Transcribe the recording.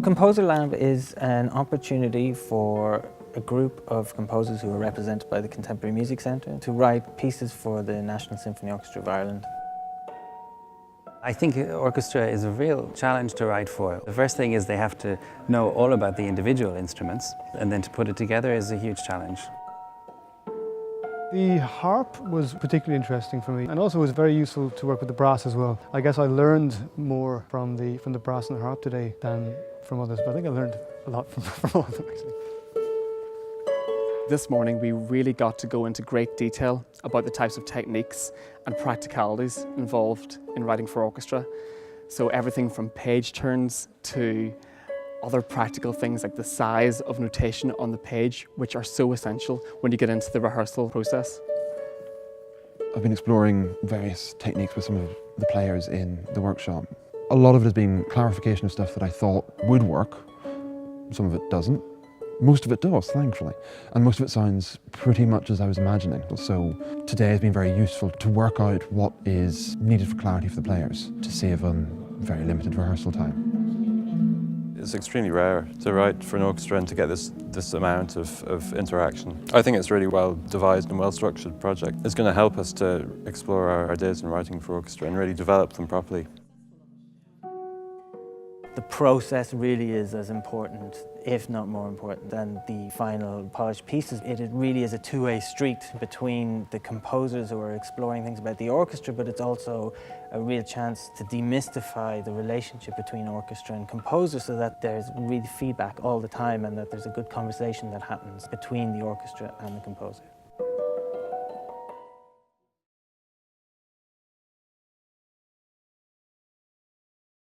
Composer Lab is an opportunity for a group of composers who are represented by the Contemporary Music Centre to write pieces for the National Symphony Orchestra of Ireland. I think orchestra is a real challenge to write for. The first thing is they have to know all about the individual instruments, and then to put it together is a huge challenge. The harp was particularly interesting for me, and also it was very useful to work with the brass as well. I guess I learned more from the brass and the harp today than from others, but I think I learned a lot from all of them actually. This morning we really got to go into great detail about the types of techniques and practicalities involved in writing for orchestra. So everything from page turns to other practical things like the size of notation on the page, which are so essential when you get into the rehearsal process. I've been exploring various techniques with some of the players in the workshop. A lot of it has been clarification of stuff that I thought would work. Some of it doesn't. Most of it does, thankfully. And most of it sounds pretty much as I was imagining. So today has been very useful to work out what is needed for clarity for the players, to save on very limited rehearsal time. It's extremely rare to write for an orchestra and to get this amount of interaction. I think it's a really well devised and well structured project. It's going to help us to explore our ideas in writing for orchestra and really develop them properly. The process really is as important, if not more important, than the final polished pieces. It really is a two-way street between the composers who are exploring things about the orchestra, but it's also a real chance to demystify the relationship between orchestra and composer so that there's really feedback all the time and that there's a good conversation that happens between the orchestra and the composer.